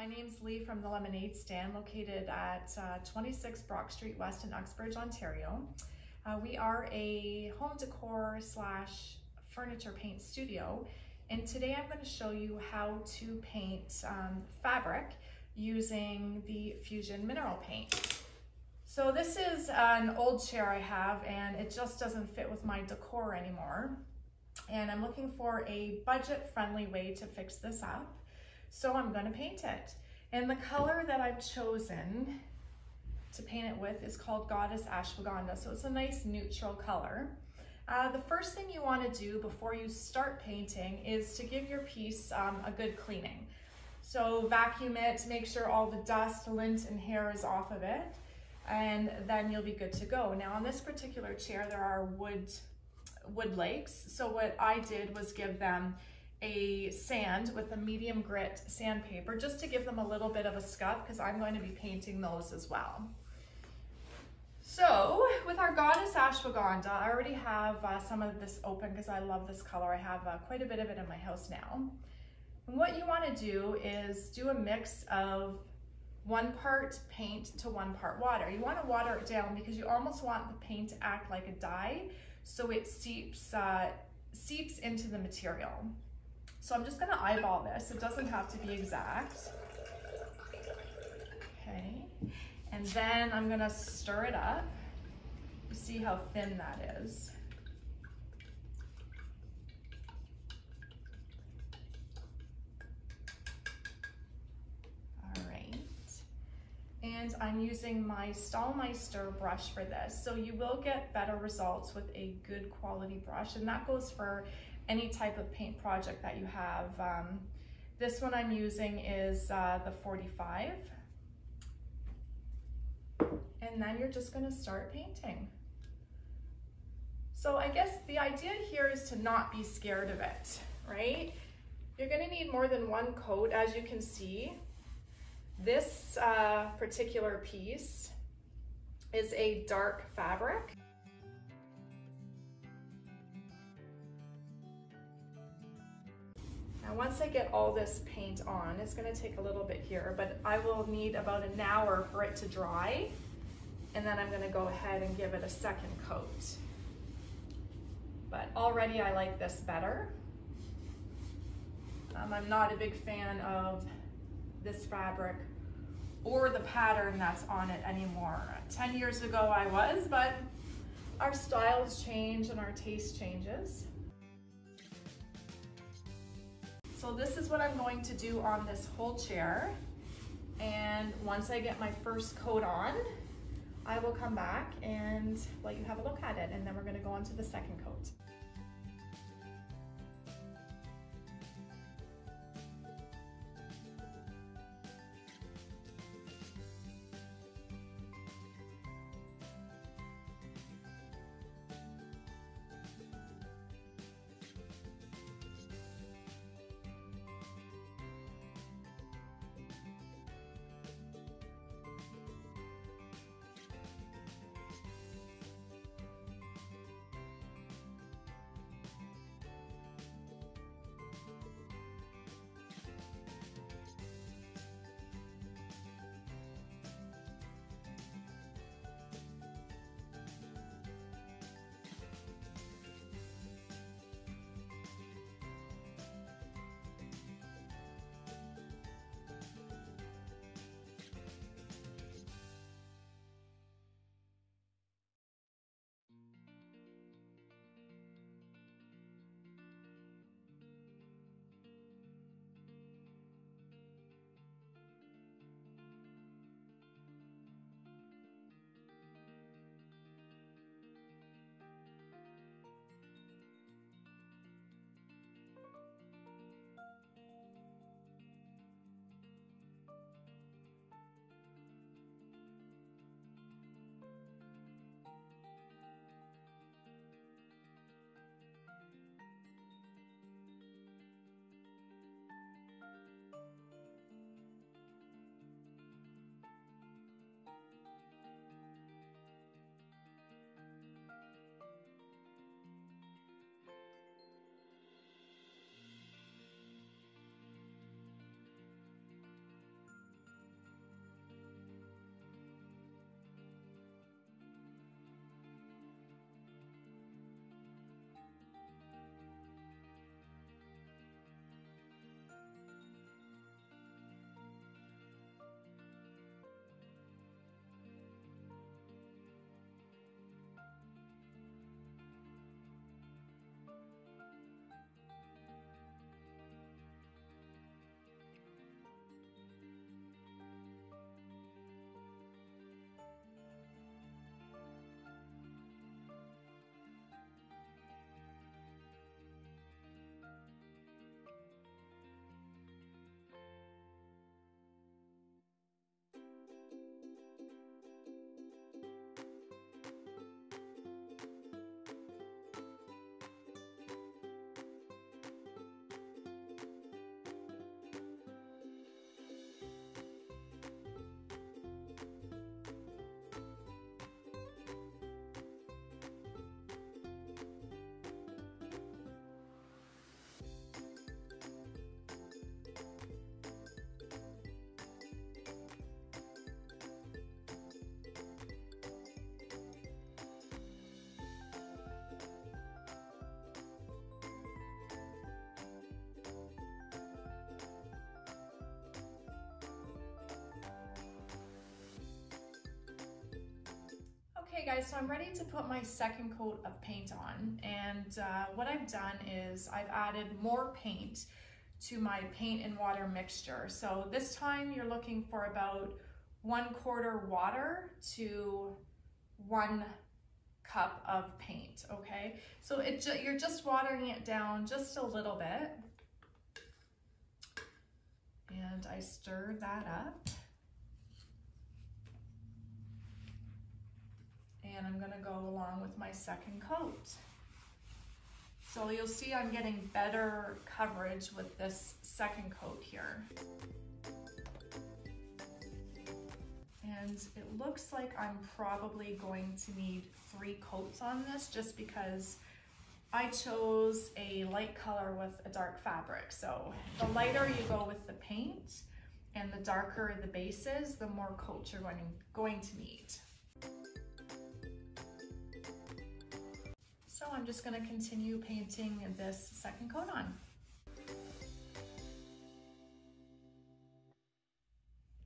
my name's Lee from the Lemonade Stand located at 26 Brock Street West in Uxbridge, Ontario. We are a home decor slash furniture paint studio, and today I'm going to show you how to paint fabric using the Fusion mineral paint. So this is an old chair I have, and it just doesn't fit with my decor anymore, and I'm looking for a budget-friendly way to fix this up. So I'm going to paint it. And the color that I've chosen to paint it with is called Goddess Ashwagandha. So it's a nice neutral color. The first thing you want to do before you start painting is to give your piece a good cleaning. So vacuum it, make sure all the dust, lint, and hair is off of it, and then you'll be good to go. Now on this particular chair there are wood legs. So what I did was give them a sand with a medium grit sandpaper just to give them a little bit of a scuff, because I'm going to be painting those as well. So with our Goddess Ashwagandha, I already have some of this open because I love this color. I have quite a bit of it in my house now. And what you want to do is do a mix of 1 part paint to 1 part water. You want to water it down because you almost want the paint to act like a dye, so it seeps into the material. So I'm just going to eyeball this. It doesn't have to be exact. Okay. And then I'm going to stir it up. You see how thin that is. All right. And I'm using my Stahlmeister brush for this. So you will get better results with a good quality brush, and that goes for any type of paint project that you have. This one I'm using is the 45. And then you're just going to start painting. So I guess the idea here is to not be scared of it, right? You're going to need more than 1 coat. As you can see, this particular piece is a dark fabric. Now once I get all this paint on, it's going to take a little bit here, but I will need about an hour for it to dry, and then I'm going to go ahead and give it a second coat. But already I like this better. I'm not a big fan of this fabric or the pattern that's on it anymore. 10 years ago I was, but our styles change and our taste changes. So this is what I'm going to do on this whole chair. And once I get my first coat on, I will come back and let you have a look at it. And then we're going to go on to the second coat. Okay guys, so I'm ready to put my second coat of paint on, and what I've done is I've added more paint to my paint and water mixture. So this time you're looking for about 1/4 water to 1 cup of paint, okay? So you're just watering it down just a little bit. And I stir that up. And I'm gonna go along with my second coat. So you'll see I'm getting better coverage with this second coat here. And it looks like I'm probably going to need 3 coats on this just because I chose a light color with a dark fabric. So the lighter you go with the paint and the darker the base is, the more coats you're going to need. So I'm just going to continue painting this second coat on.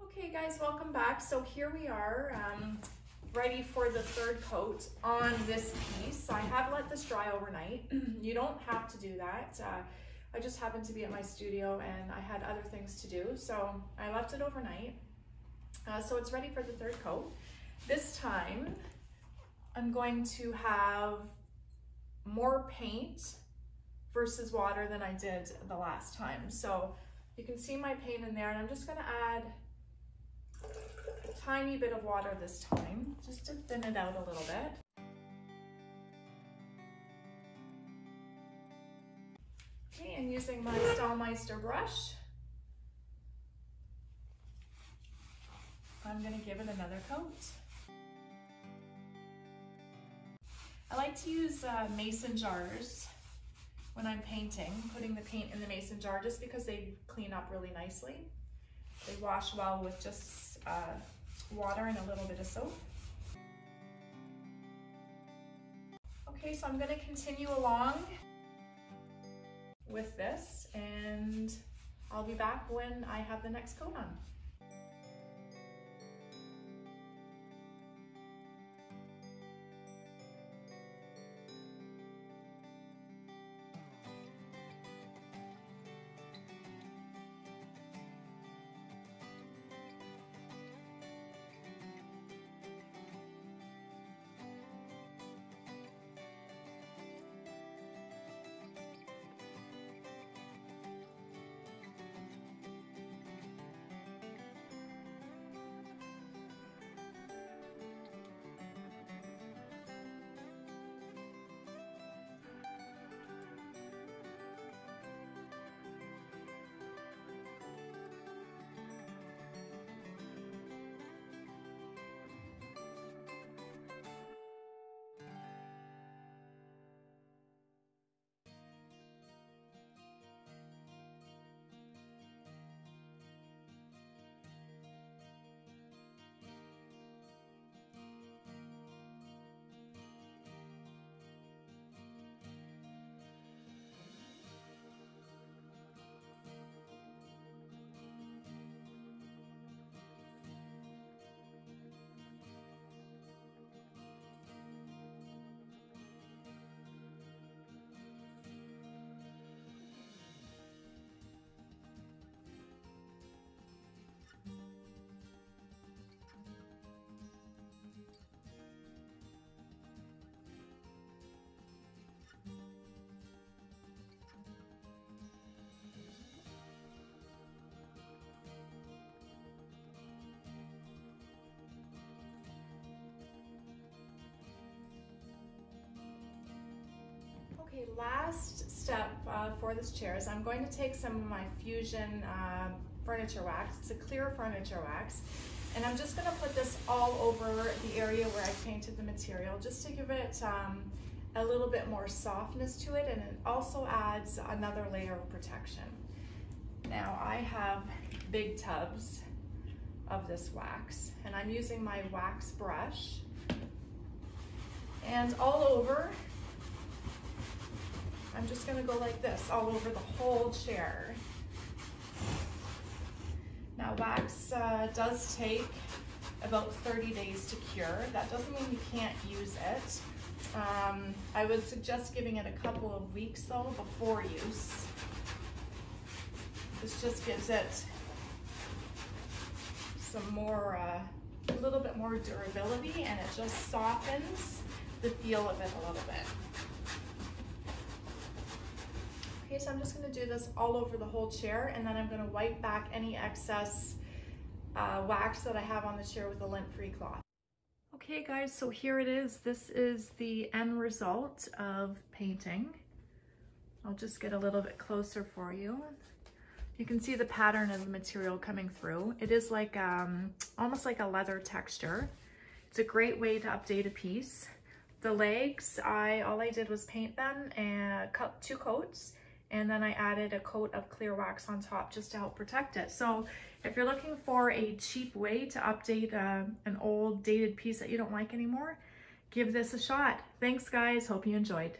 Okay guys, welcome back. So here we are, ready for the third coat on this piece. I have let this dry overnight. You don't have to do that. I just happened to be at my studio and I had other things to do, so I left it overnight. So it's ready for the third coat. This time I'm going to have more paint versus water than I did the last time. So you can see my paint in there, and I'm just going to add a tiny bit of water this time just to thin it out a little bit. Okay, and using my Stahlmeister brush, I'm going to give it another coat. I like to use mason jars when I'm painting, putting the paint in the mason jar just because they clean up really nicely. They wash well with just water and a little bit of soap. Okay, so I'm going to continue along with this, and I'll be back when I have the next coat on. Okay, last step for this chair is I'm going to take some of my Fusion furniture wax. It's a clear furniture wax, and I'm just going to put this all over the area where I painted the material just to give it a little bit more softness to it, and it also adds another layer of protection. Now I have big tubs of this wax, and I'm using my wax brush, and all over I'm just going to go like this all over the whole chair. Now wax does take about 30 days to cure. That doesn't mean you can't use it. I would suggest giving it a couple of weeks though before use. This just gives it some more, a little bit more durability, and it just softens the feel of it a little bit. Okay, so I'm just gonna do this all over the whole chair, and then I'm gonna wipe back any excess wax that I have on the chair with a lint-free cloth. Okay guys, so here it is. This is the end result of painting. I'll just get a little bit closer for you. You can see the pattern of the material coming through. It is like almost like a leather texture. It's a great way to update a piece. The legs, all I did was paint them and cut 2 coats, and then I added a coat of clear wax on top just to help protect it. So if you're looking for a cheap way to update an old dated piece that you don't like anymore, give this a shot. Thanks guys, hope you enjoyed.